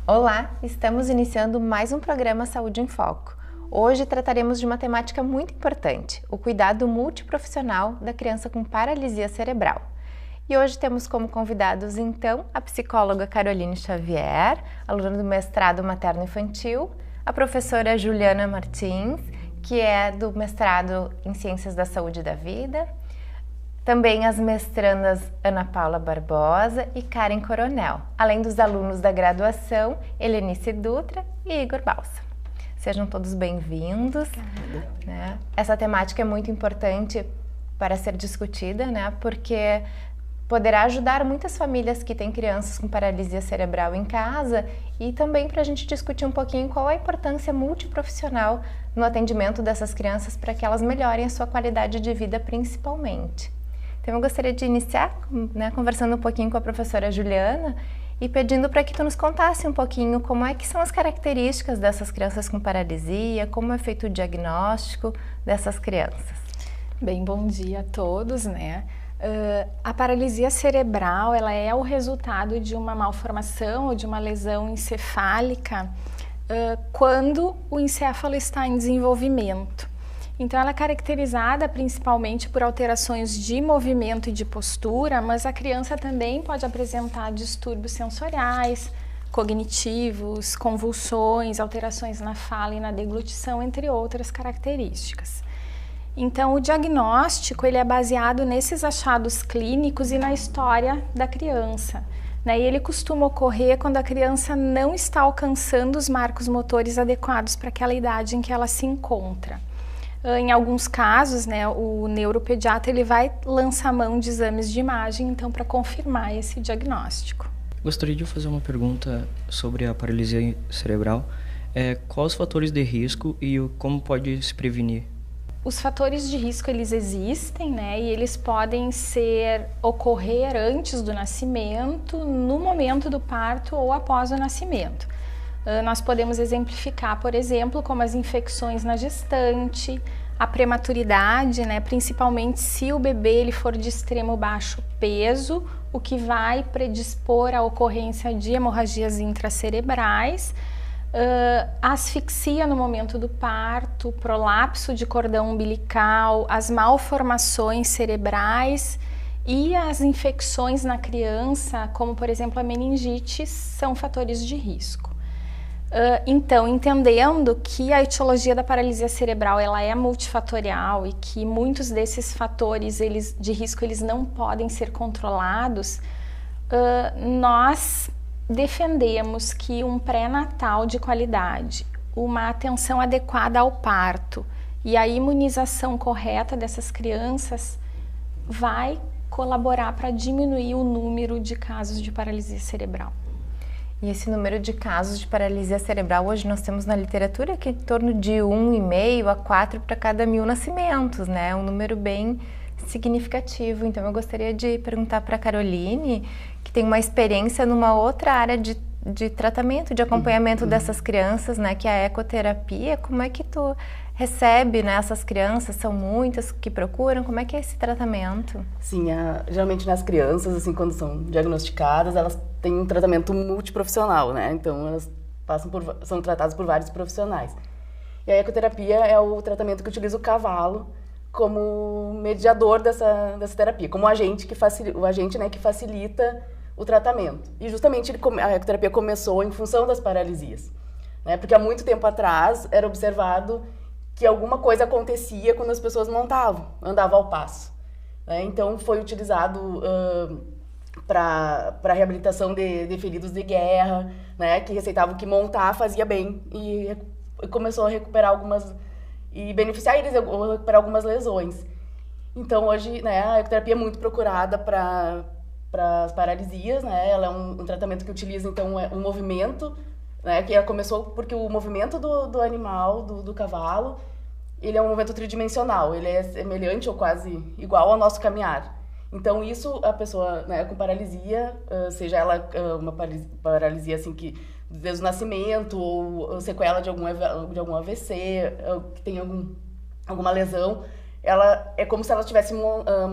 Olá, estamos iniciando mais um programa Saúde em Foco. Hoje trataremos de uma temática muito importante, o cuidado multiprofissional da criança com paralisia cerebral. E hoje temos como convidados, então, a psicóloga Caroline Xavier, aluna do mestrado materno-infantil, a professora Juliana Martins, que é do mestrado em Ciências da Saúde e da Vida, também as mestrandas Ana Paula Barbosa e Karen Coronel, além dos alunos da graduação Helenice Dutra e Igor Balsa. Sejam todos bem-vindos. Né? Essa temática é muito importante para ser discutida, né? Porque poderá ajudar muitas famílias que têm crianças com paralisia cerebral em casa e também para a gente discutir um pouquinho qual a importância multiprofissional no atendimento dessas crianças para que elas melhorem a sua qualidade de vida principalmente. Então eu gostaria de iniciar, né, conversando um pouquinho com a professora Juliana e pedindo para que tu nos contasse um pouquinho como é que são as características dessas crianças com paralisia, como é feito o diagnóstico dessas crianças. Bem, bom dia a todos, né? A paralisia cerebral, ela é o resultado de uma malformação ou de uma lesão encefálica quando o encéfalo está em desenvolvimento. Então, ela é caracterizada principalmente por alterações de movimento e de postura, mas a criança também pode apresentar distúrbios sensoriais, cognitivos, convulsões, alterações na fala e na deglutição, entre outras características. Então, o diagnóstico ele é baseado nesses achados clínicos e na história da criança. Né? E ele costuma ocorrer quando a criança não está alcançando os marcos motores adequados para aquela idade em que ela se encontra. Em alguns casos, né, o neuropediatra ele vai lançar mão de exames de imagem, então, para confirmar esse diagnóstico. Gostaria de fazer uma pergunta sobre a paralisia cerebral. Quais os fatores de risco e como pode se prevenir? Os fatores de risco, eles existem, né, e eles podem ocorrer antes do nascimento, no momento do parto ou após o nascimento. Nós podemos exemplificar, por exemplo, como as infecções na gestante, a prematuridade, né, principalmente se o bebê ele for de extremo baixo peso, o que vai predispor à ocorrência de hemorragias intracerebrais, a asfixia no momento do parto, prolapso de cordão umbilical, as malformações cerebrais e as infecções na criança, como por exemplo a meningite, são fatores de risco. Então, entendendo que a etiologia da paralisia cerebral ela é multifatorial e que muitos desses fatores de risco eles não podem ser controlados, nós defendemos que um pré-natal de qualidade, uma atenção adequada ao parto e a imunização correta dessas crianças vai colaborar para diminuir o número de casos de paralisia cerebral. E esse número de casos de paralisia cerebral, hoje nós temos na literatura que é em torno de 1,5 a 4 para cada 1.000 nascimentos, né? Um número bem significativo. Então eu gostaria de perguntar para a Caroline, que tem uma experiência numa outra área de tratamento, de acompanhamento dessas crianças, né? Que é a ecoterapia. Como é que tu recebe, né, essas crianças? São muitas que procuram? Como é que é esse tratamento? Sim, geralmente nas crianças, assim, quando são diagnosticadas, elas têm um tratamento multiprofissional, né? Então elas são tratadas por vários profissionais. E a ecoterapia é o tratamento que utiliza o cavalo como mediador dessa terapia, como agente que facilita o tratamento. E justamente a ecoterapia começou em função das paralisias, né? Porque há muito tempo atrás era observado que alguma coisa acontecia quando as pessoas andavam ao passo, né? Então foi utilizado para reabilitação de feridos de guerra, né? Que receitavam que montar fazia bem e começou a recuperar e beneficiar eles a recuperar algumas lesões. Então hoje, né, a ecoterapia é muito procurada para as paralisias, né? Ela é um tratamento que utiliza então um movimento, né, que começou porque o movimento do animal, do cavalo, ele é um movimento tridimensional, ele é semelhante ou quase igual ao nosso caminhar. Então isso, a pessoa, né, com paralisia, seja ela uma paralisia assim que desde o nascimento ou sequela de algum AVC, que tem alguma lesão, ela é como se ela tivesse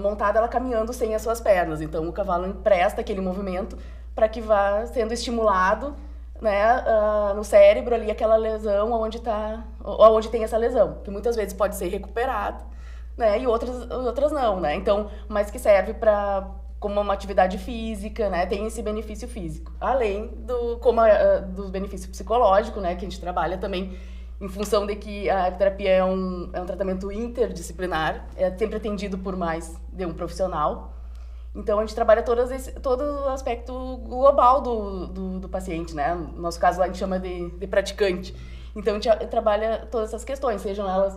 montada ela caminhando sem as suas pernas. Então o cavalo empresta aquele movimento para que vá sendo estimulado né, no cérebro ali aquela lesão onde tem essa lesão, que muitas vezes pode ser recuperado, né, e outras não, né, então, mas que serve como uma atividade física, né, tem esse benefício físico, além do benefício psicológico, né, que a gente trabalha também em função de que a terapia é um tratamento interdisciplinar, é sempre atendido por mais de um profissional. Então, a gente trabalha todo o aspecto global do paciente, né? No nosso caso, lá a gente chama de praticante. Então, a gente trabalha todas essas questões, sejam elas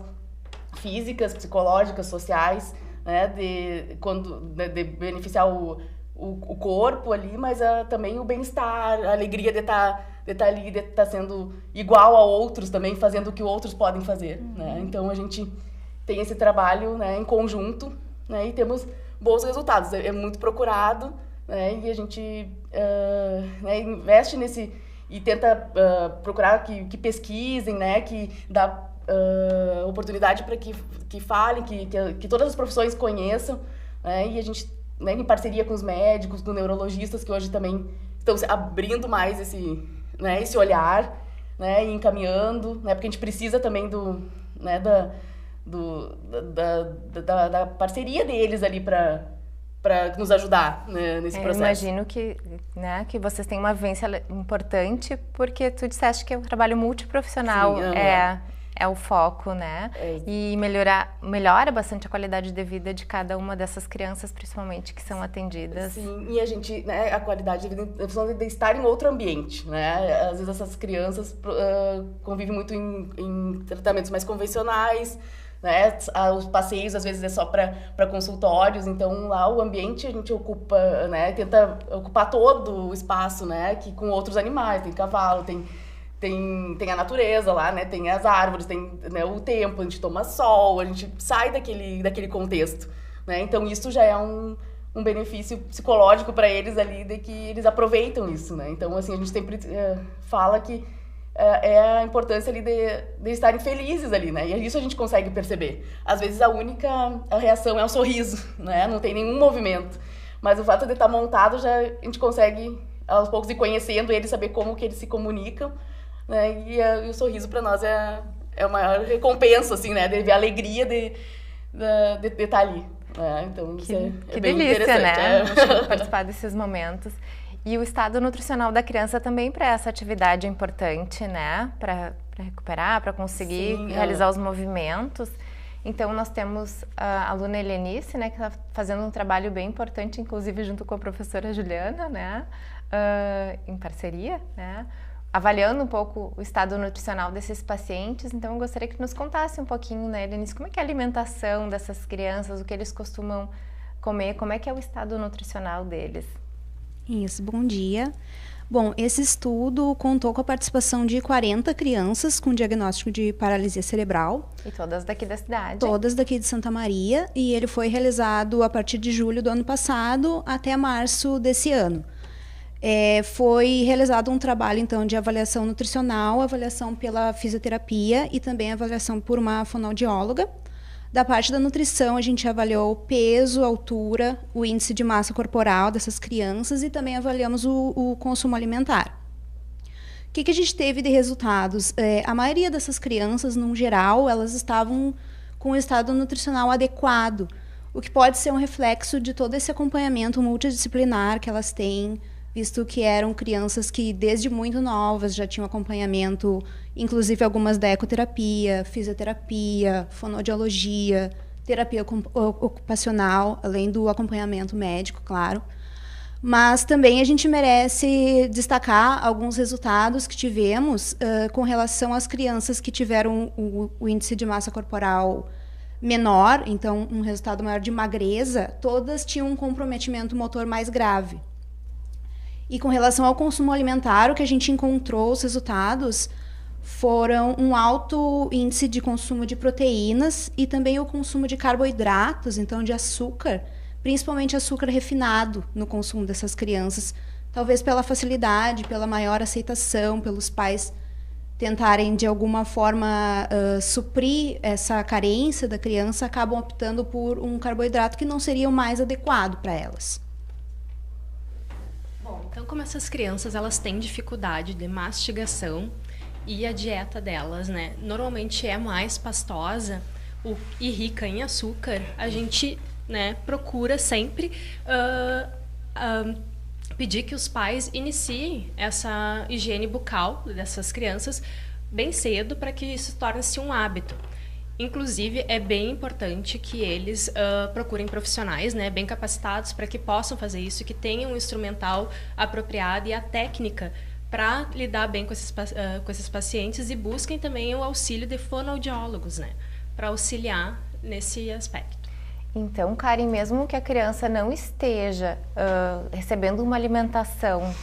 físicas, psicológicas, sociais, né? De beneficiar o corpo ali, mas também o bem-estar, a alegria de estar ali, de estar sendo igual a outros também, fazendo o que outros podem fazer, né? Então, a gente tem esse trabalho, né, em conjunto, né? E temos bons resultados, é muito procurado, né, e a gente né, investe nesse e tenta procurar que pesquisem, né, que dá oportunidade para que falem, que todas as profissões conheçam, né, e a gente, né, em parceria com os médicos, com neurologistas, que hoje também estão abrindo mais esse olhar, né, e encaminhando, né, porque a gente precisa também da parceria deles ali para nos ajudar, né, nesse processo. Eu imagino que vocês têm uma vivência importante, porque tu disseste que o trabalho multiprofissional é o foco, né? E melhora bastante a qualidade de vida de cada uma dessas crianças, principalmente, que são atendidas. Sim, e a gente, né, a qualidade de vida em função de estar em outro ambiente, né? Às vezes essas crianças convivem muito em tratamentos mais convencionais, né? Os passeios às vezes é só para consultórios, então lá o ambiente a gente ocupa, né? Tenta ocupar todo o espaço, né? Que com outros animais, tem cavalo, tem a natureza lá, né? Tem as árvores, tem, né, o tempo, a gente toma sol, a gente sai daquele contexto, né? Então isso já é um benefício psicológico para eles ali, de que eles aproveitam isso, né? Então assim, a gente sempre fala que é a importância ali de estarem felizes ali, né? E isso a gente consegue perceber. Às vezes a reação é o sorriso, né? Não tem nenhum movimento. Mas o fato de estar montado, a gente consegue, aos poucos, ir conhecendo eles, saber como que eles se comunicam, né? E o sorriso para nós é a maior recompensa, assim, né? De ver a alegria de estar ali. Então, isso é bem delícia, interessante. Né? Participar desses momentos. E o estado nutricional da criança também para essa atividade é importante, né? Para recuperar, para conseguir realizar os movimentos. Então, nós temos a aluna Helenice, né? Que está fazendo um trabalho bem importante, inclusive junto com a professora Juliana, né? Em parceria, né? Avaliando um pouco o estado nutricional desses pacientes. Então, eu gostaria que nos contasse um pouquinho, né, Helenice, como é que é a alimentação dessas crianças, o que eles costumam comer, como é que é o estado nutricional deles? Isso, bom dia. Bom, esse estudo contou com a participação de 40 crianças com diagnóstico de paralisia cerebral. E todas daqui da cidade? Todas daqui de Santa Maria, e ele foi realizado a partir de julho do ano passado até março desse ano. Foi realizado um trabalho, então, de avaliação nutricional, avaliação pela fisioterapia e também avaliação por uma fonoaudióloga. Da parte da nutrição, a gente avaliou o peso, a altura, o índice de massa corporal dessas crianças e também avaliamos o consumo alimentar. O que a gente teve de resultados? A maioria dessas crianças, no geral, elas estavam com um estado nutricional adequado, o que pode ser um reflexo de todo esse acompanhamento multidisciplinar que elas têm, visto que eram crianças que desde muito novas já tinham acompanhamento, inclusive algumas da ecoterapia, fisioterapia, fonoaudiologia, terapia ocupacional, além do acompanhamento médico, claro. Mas também a gente merece destacar alguns resultados que tivemos com relação às crianças que tiveram o índice de massa corporal menor, então um resultado maior de magreza, todas tinham um comprometimento motor mais grave. E com relação ao consumo alimentar, o que a gente encontrou, os resultados, foram um alto índice de consumo de proteínas e também o consumo de carboidratos, então de açúcar, principalmente açúcar refinado no consumo dessas crianças, talvez pela facilidade, pela maior aceitação, pelos pais tentarem de alguma forma suprir essa carência da criança, acabam optando por um carboidrato que não seria o mais adequado para elas. Bom, então como essas crianças elas têm dificuldade de mastigação e a dieta delas, né, normalmente é mais pastosa e rica em açúcar, a gente, né, procura sempre pedir que os pais iniciem essa higiene bucal dessas crianças bem cedo para que isso torne-se um hábito. Inclusive, é bem importante que eles procurem profissionais, né, bem capacitados para que possam fazer isso, que tenham um instrumental apropriado e a técnica para lidar bem com esses pacientes, e busquem também o auxílio de fonoaudiólogos, né, para auxiliar nesse aspecto. Então, Karen, mesmo que a criança não esteja recebendo uma alimentação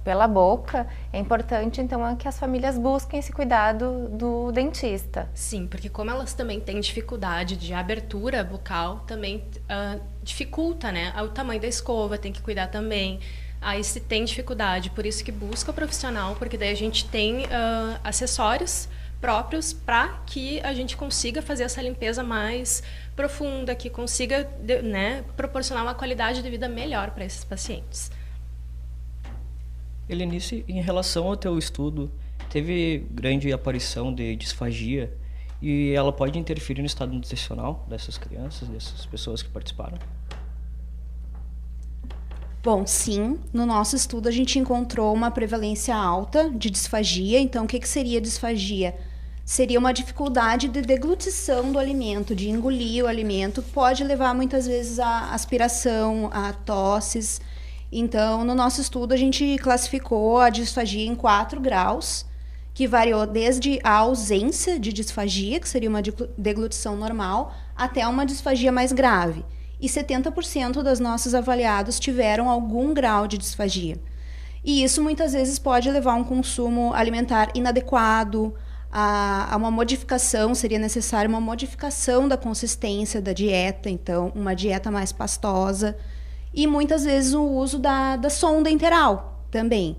pela boca, é importante então que as famílias busquem esse cuidado do dentista. Sim, porque como elas também têm dificuldade de abertura bucal, também dificulta, né? O tamanho da escova, tem que cuidar também. Aí se tem dificuldade, por isso que busca o profissional, porque daí a gente tem acessórios próprios para que a gente consiga fazer essa limpeza mais profunda, que consiga, né, proporcionar uma qualidade de vida melhor para esses pacientes. Helenice, em relação ao teu estudo, teve grande aparição de disfagia e ela pode interferir no estado nutricional dessas crianças, dessas pessoas que participaram? Bom, sim, no nosso estudo a gente encontrou uma prevalência alta de disfagia. Então, o que seria disfagia? Seria uma dificuldade de deglutição do alimento, de engolir o alimento, que pode levar muitas vezes a aspiração, a tosses. Então, no nosso estudo, a gente classificou a disfagia em 4 graus, que variou desde a ausência de disfagia, que seria uma deglutição normal, até uma disfagia mais grave. E 70% dos nossos avaliados tiveram algum grau de disfagia. E isso muitas vezes pode levar a um consumo alimentar inadequado, a uma modificação, seria necessária uma modificação da consistência da dieta, então uma dieta mais pastosa. E muitas vezes o uso da sonda enteral também,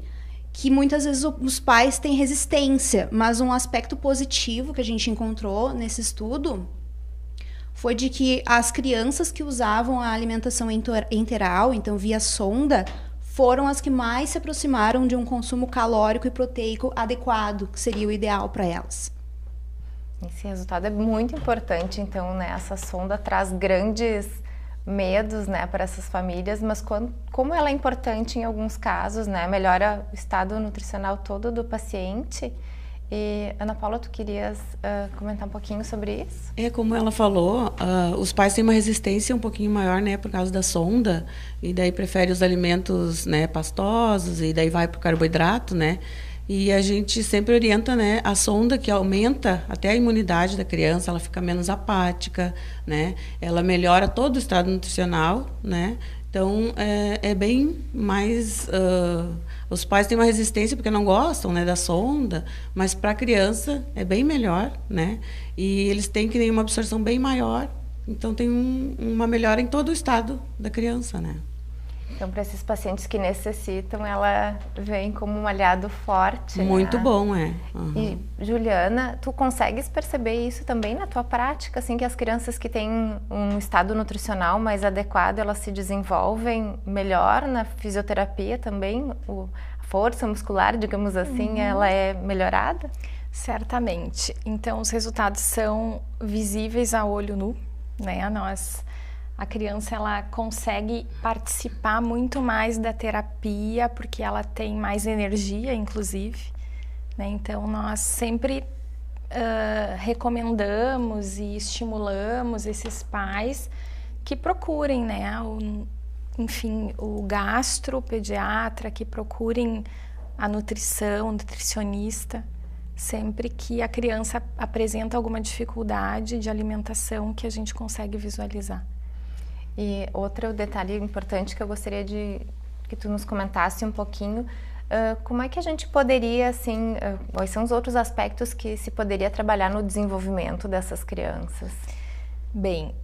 que muitas vezes os pais têm resistência, mas um aspecto positivo que a gente encontrou nesse estudo foi de que as crianças que usavam a alimentação enteral, então via sonda, foram as que mais se aproximaram de um consumo calórico e proteico adequado, que seria o ideal para elas. Esse resultado é muito importante, então, né? Essa sonda traz grandes medos, né, para essas famílias, mas como ela é importante em alguns casos, né, melhora o estado nutricional todo do paciente. E, Ana Paula, tu querias comentar um pouquinho sobre isso? Como ela falou, os pais têm uma resistência um pouquinho maior, né, por causa da sonda, e daí prefere os alimentos, né, pastosos, e daí vai para o carboidrato, né. E a gente sempre orienta, né, a sonda, que aumenta até a imunidade da criança, ela fica menos apática, né, ela melhora todo o estado nutricional, né. Então, é bem mais... os pais têm uma resistência porque não gostam, né, da sonda, mas para a criança é bem melhor, né, e eles têm que ter uma absorção bem maior, então tem uma melhora em todo o estado da criança, né. Então, para esses pacientes que necessitam, ela vem como um aliado forte. Muito, né? Bom, Uhum. E, Juliana, tu consegues perceber isso também na tua prática, assim, que as crianças que têm um estado nutricional mais adequado, elas se desenvolvem melhor na fisioterapia também? A força muscular, digamos assim, ela é melhorada? Certamente. Então, os resultados são visíveis a olho nu, né? A criança, ela consegue participar muito mais da terapia, porque ela tem mais energia, inclusive, né? Então, nós sempre recomendamos e estimulamos esses pais que procurem, né, o gastropediatra, que procurem a nutrição, o nutricionista, sempre que a criança apresenta alguma dificuldade de alimentação que a gente consegue visualizar. E outro detalhe importante que eu gostaria que tu nos comentasse um pouquinho, como é que a gente poderia, assim, quais são os outros aspectos que se poderia trabalhar no desenvolvimento dessas crianças? Bem,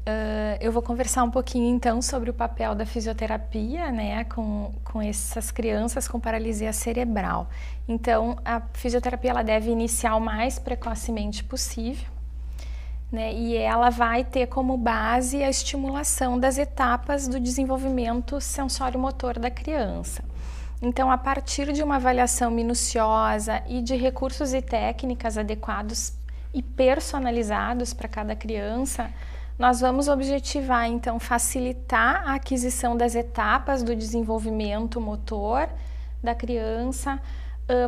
eu vou conversar um pouquinho então sobre o papel da fisioterapia, né, com essas crianças com paralisia cerebral. Então, a fisioterapia ela deve iniciar o mais precocemente possível, né, e ela vai ter como base a estimulação das etapas do desenvolvimento sensório-motor da criança. Então, a partir de uma avaliação minuciosa e de recursos e técnicas adequados e personalizados para cada criança, nós vamos objetivar, então, facilitar a aquisição das etapas do desenvolvimento motor da criança,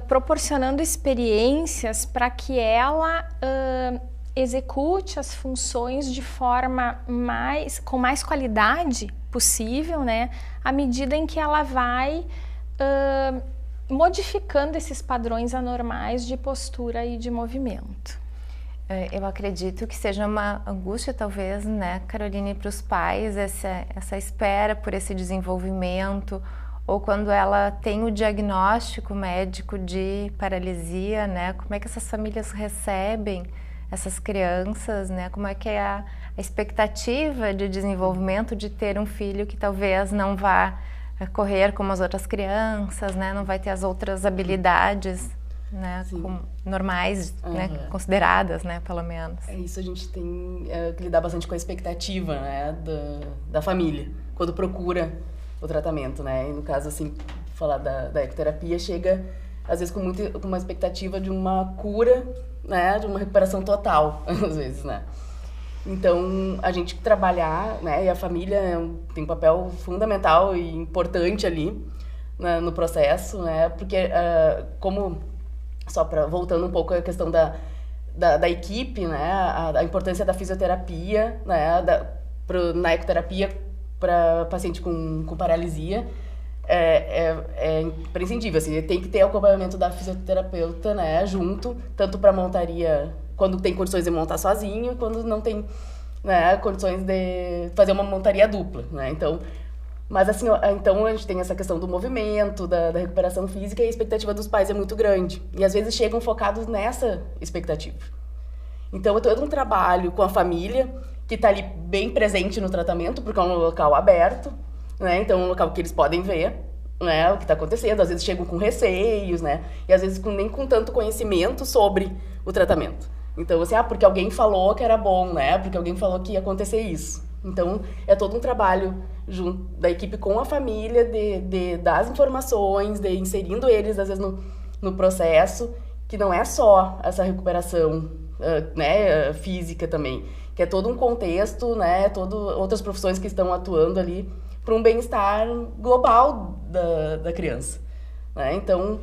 proporcionando experiências para que ela execute as funções de forma com mais qualidade possível, né? À medida em que ela vai modificando esses padrões anormais de postura e de movimento. Eu acredito que seja uma angústia, talvez, né, Caroline, para os pais, essa espera por esse desenvolvimento, ou quando ela tem o diagnóstico médico de paralisia, né, como é que essas famílias recebem essas crianças, né, como é que é a expectativa de desenvolvimento de ter um filho que talvez não vá correr como as outras crianças, né, não vai ter as outras habilidades, né, normais, né, consideradas, né, pelo menos. É isso, a gente tem que lidar bastante com a expectativa, né, da família, quando procura o tratamento, né, e no caso, assim, falar da ecoterapia, chega, às vezes, com uma expectativa de uma cura, né, de uma recuperação total, às vezes, né. Então, a gente trabalhar, né, e a família tem um papel fundamental e importante ali, né, no processo, né, porque voltando um pouco à questão da equipe, né, a importância da fisioterapia, né, na ecoterapia para paciente com paralisia é imprescindível, assim, tem que ter o acompanhamento da fisioterapeuta, né, junto, tanto para montaria, quando tem condições de montar sozinho, quando não tem, né, condições de fazer uma montaria dupla, né, então... Mas assim, então a gente tem essa questão do movimento, da recuperação física, e a expectativa dos pais é muito grande. E às vezes chegam focados nessa expectativa. Então é todo um trabalho com a família, que está ali bem presente no tratamento, porque é um local aberto, né? Então é um local que eles podem ver, né, o que está acontecendo. Às vezes chegam com receios, né? E às vezes nem com tanto conhecimento sobre o tratamento. Então, assim, porque alguém falou que era bom, né? Porque alguém falou que ia acontecer isso. Então, é todo um trabalho junto da equipe com a família, de dar as informações, de inserindo eles, às vezes, no processo, que não é só essa recuperação né, física também, que é todo um contexto, né, outras profissões que estão atuando ali para um bem-estar global da criança. Né? Então,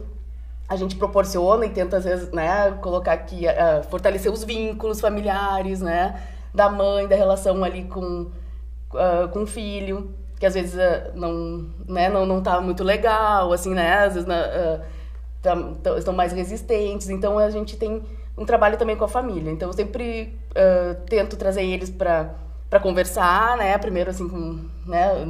a gente proporciona e tenta, às vezes, né, colocar aqui, fortalecer os vínculos familiares, né, da mãe, da relação ali com o filho, que às vezes não tá muito legal, assim, né, às vezes estão mais resistentes. Então a gente tem um trabalho também com a família. Então eu sempre tento trazer eles para conversar, né, primeiro assim, né,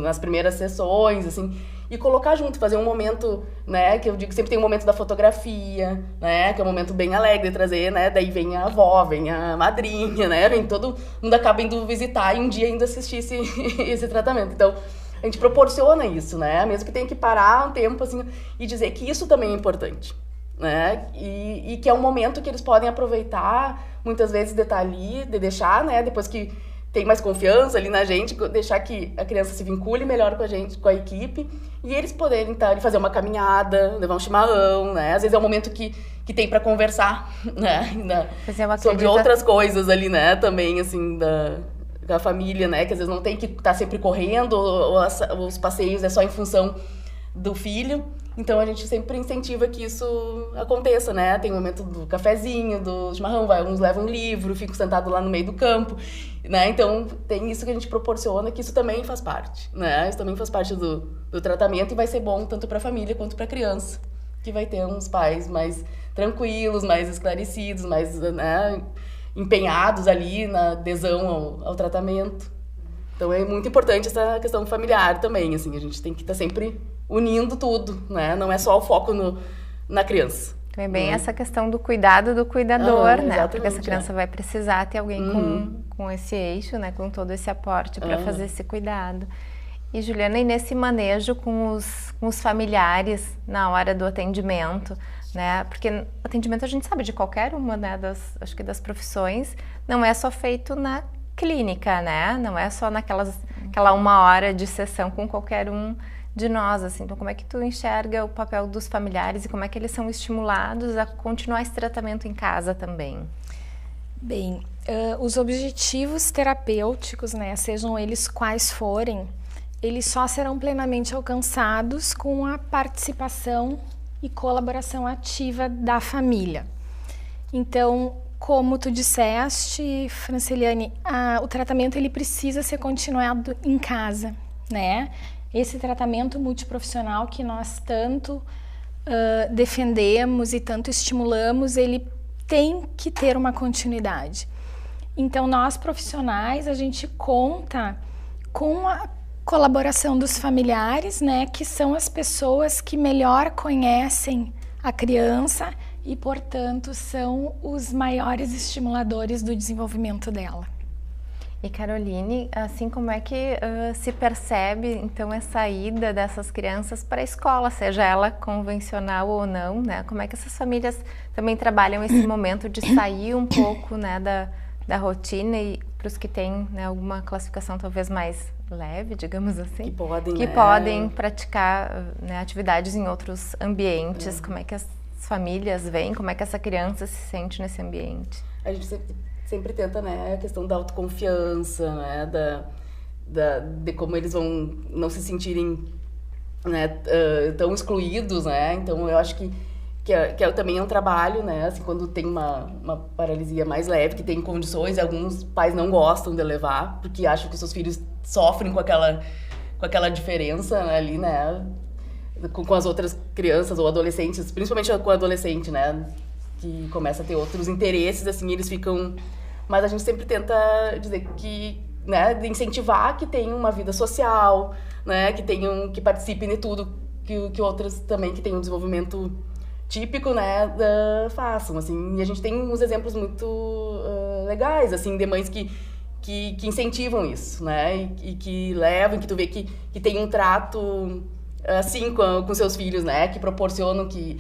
nas primeiras sessões, assim, e colocar junto, fazer um momento, né, que eu digo que sempre tem um momento da fotografia, né, que é um momento bem alegre de trazer, né, daí vem a avó, vem a madrinha, né, vem todo mundo acaba indo visitar e um dia ainda assistir esse tratamento. Então, a gente proporciona isso, né, mesmo que tenha que parar um tempo, assim, e dizer que isso também é importante, né, e que é um momento que eles podem aproveitar, muitas vezes, de estar ali, de deixar, né, depois que tem mais confiança ali na gente, deixar que a criança se vincule melhor com a gente, com a equipe, e eles poderem estar ali, fazer uma caminhada, levar um chimarrão, né? Às vezes é um momento que tem para conversar, né? Sobre outras coisas ali, né? Também, assim, da família, né? Que às vezes não tem que estar sempre correndo, ou os passeios é só em função do filho. Então, a gente sempre incentiva que isso aconteça, né? Tem o momento do cafezinho, do chimarrão, uns levam um livro, ficam sentados lá no meio do campo, né? Então, tem isso que a gente proporciona, que isso também faz parte, né? Isso também faz parte do tratamento e vai ser bom tanto para a família quanto para a criança, que vai ter uns pais mais tranquilos, mais esclarecidos, mais, né, empenhados ali na adesão ao tratamento. Então, é muito importante essa questão familiar também, assim, a gente tem que estar sempre unindo tudo, né? Não é só o foco na criança. Então é bem essa questão do cuidado do cuidador, né? Porque essa criança vai precisar ter alguém com esse eixo, né? Com todo esse aporte para fazer esse cuidado. E, Juliana, e nesse manejo com os familiares na hora do atendimento, né? Porque o atendimento a gente sabe de qualquer uma, né? Acho que das profissões, não é só feito na clínica, né? Não é só aquela 1 hora de sessão com qualquer um de nós, assim. Então, como é que tu enxerga o papel dos familiares e como é que eles são estimulados a continuar esse tratamento em casa também? Bem, os objetivos terapêuticos, né, sejam eles quais forem, eles só serão plenamente alcançados com a participação e colaboração ativa da família. Então, como tu disseste, Franciliane, o tratamento ele precisa ser continuado em casa, né? Esse tratamento multiprofissional que nós tanto defendemos e tanto estimulamos, ele tem que ter uma continuidade. Então, nós profissionais, a gente conta com a colaboração dos familiares, né, que são as pessoas que melhor conhecem a criança e, portanto, são os maiores estimuladores do desenvolvimento dela. E Caroline, assim, como é que se percebe, então, essa ida dessas crianças para a escola, seja ela convencional ou não, né? Como é que essas famílias também trabalham esse momento de sair um pouco, né, da rotina e para os que têm, né, alguma classificação talvez mais leve, digamos assim, que podem praticar, né, atividades em outros ambientes. Como é que as famílias veem, como é que essa criança se sente nesse ambiente? A gente sempre tenta, né, a questão da autoconfiança, né, de como eles vão não se sentirem, né, tão excluídos, né. Então eu acho que também é um trabalho, né, assim, quando tem uma paralisia mais leve, que tem condições, e alguns pais não gostam de levar, porque acham que seus filhos sofrem com aquela diferença, né, ali, né, com as outras crianças ou adolescentes, principalmente com o adolescente, né, que começa a ter outros interesses, assim, eles ficam... Mas a gente sempre tenta dizer que, né, de incentivar que tenham uma vida social, né, que participem de tudo que outras também que tenham um desenvolvimento típico, né, façam, assim. E a gente tem uns exemplos muito legais, assim, de mães que incentivam isso, né, e que levam, que tu vê que tem um trato, assim, com seus filhos, né, que proporcionam que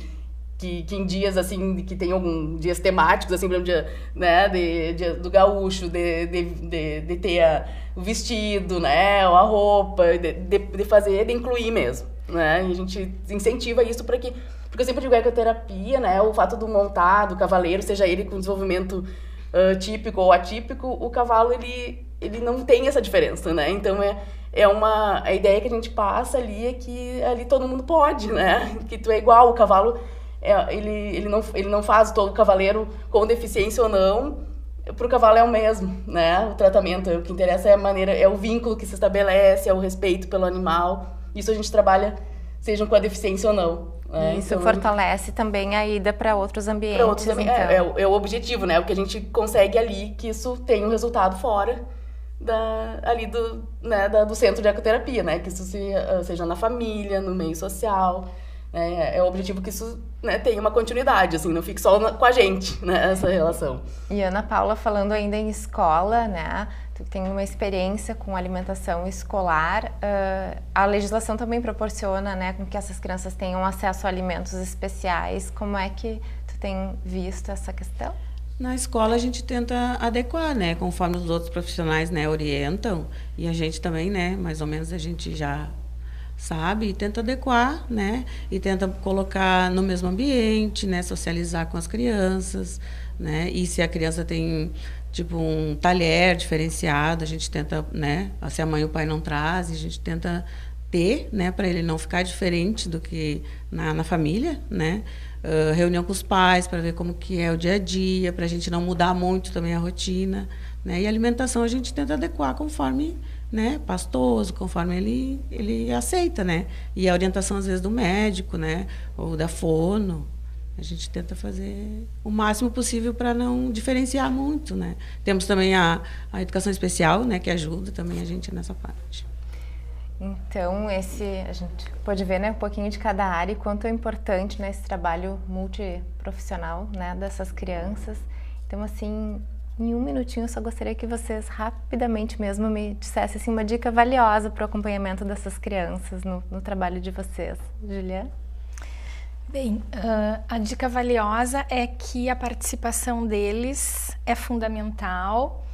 em dias, assim, que tem alguns dias temáticos, assim, por exemplo, dia, né, do gaúcho, de ter o vestido, né, ou a roupa, de incluir mesmo, né, e a gente incentiva isso para que... Porque eu sempre digo ecoterapia, né, o fato do montado, do cavaleiro, seja ele com desenvolvimento típico ou atípico, o cavalo, ele não tem essa diferença, né, então a ideia que a gente passa ali é que ali todo mundo pode, né, que tu é igual, o cavalo, ele não faz todo cavaleiro com deficiência ou não, pro cavalo é o mesmo, né, o tratamento, o que interessa é a maneira, é o vínculo que se estabelece, é o respeito pelo animal, isso a gente trabalha, sejam com a deficiência ou não. Isso então, fortalece também a ida para outros ambientes. Para outros ambientes, então. É o objetivo, né? O que a gente consegue ali, que isso tenha um resultado fora do centro de ecoterapia, né? Que isso seja na família, no meio social. Né? É o objetivo que isso, né, tenha uma continuidade, assim, não fique só com a gente, né, essa relação. E Ana Paula, falando ainda em escola, né? Tu tem uma experiência com alimentação escolar, a legislação também proporciona, né, com que essas crianças tenham acesso a alimentos especiais. Como é que tu tem visto essa questão? Na escola a gente tenta adequar, né, conforme os outros profissionais, né, orientam, e a gente também, né, mais ou menos a gente já sabe, e tenta adequar, né, e tenta colocar no mesmo ambiente, né, socializar com as crianças, né, e se a criança tem tipo um talher diferenciado, a gente tenta, né, se a mãe e o pai não trazem, a gente tenta ter, né, para ele não ficar diferente do que na família, né, reunião com os pais para ver como que é o dia a dia, para a gente não mudar muito também a rotina, né, e a alimentação a gente tenta adequar conforme, né, pastoso, conforme ele aceita, né, e a orientação às vezes do médico, né, ou da fono. A gente tenta fazer o máximo possível para não diferenciar muito, né? Temos também a educação especial, né, que ajuda também a gente nessa parte. Então, a gente pode ver, né, um pouquinho de cada área e quanto é importante, né, esse trabalho multiprofissional, né, dessas crianças. Então, assim, em um minutinho, eu só gostaria que vocês rapidamente mesmo me dissessem assim, uma dica valiosa para o acompanhamento dessas crianças no trabalho de vocês. Juliana? Bem, a dica valiosa é que a participação deles é fundamental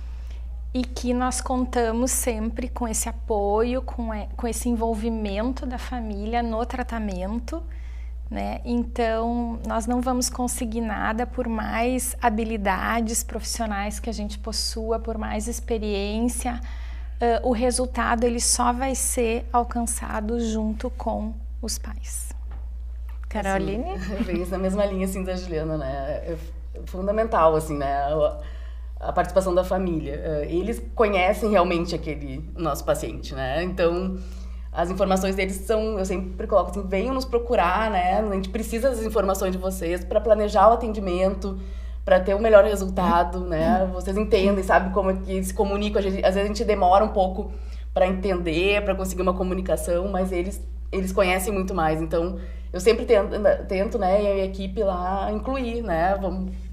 e que nós contamos sempre com esse apoio, com esse envolvimento da família no tratamento, né? Então, nós não vamos conseguir nada por mais habilidades profissionais que a gente possua, por mais experiência. O resultado ele só vai ser alcançado junto com os pais. Caroline? Assim, vem na mesma linha assim da Juliana, né? É fundamental assim, né? A participação da família. Eles conhecem realmente aquele nosso paciente, né? Então, as informações deles são, eu sempre coloco assim, venham nos procurar, né? A gente precisa das informações de vocês para planejar o atendimento, para ter o melhor resultado, né? Vocês entendem, sabem como é que se comunicam. Às vezes a gente demora um pouco para entender, para conseguir uma comunicação, mas eles conhecem muito mais. Então, eu sempre tento, né, e a equipe lá incluir, né,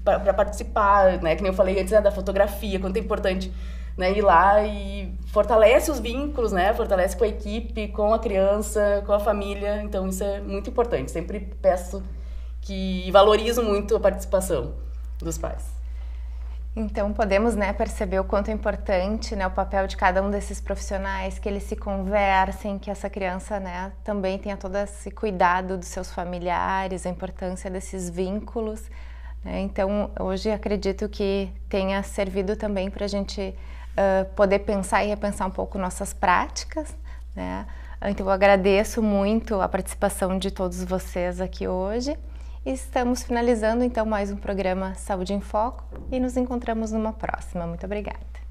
para participar, né, que nem eu falei antes, né, da fotografia, quanto é importante, né, ir lá e fortalece os vínculos, né, fortalece com a equipe, com a criança, com a família. Então, isso é muito importante. Sempre peço que valorizo muito a participação dos pais. Então, podemos, né, perceber o quanto é importante, né, o papel de cada um desses profissionais, que eles se conversem, que essa criança, né, também tenha todo esse cuidado dos seus familiares, a importância desses vínculos, né? Então, hoje acredito que tenha servido também para a gente poder pensar e repensar um pouco nossas práticas, né? Então, eu agradeço muito a participação de todos vocês aqui hoje. Estamos finalizando, então, mais um programa Saúde em Foco e nos encontramos numa próxima. Muito obrigada.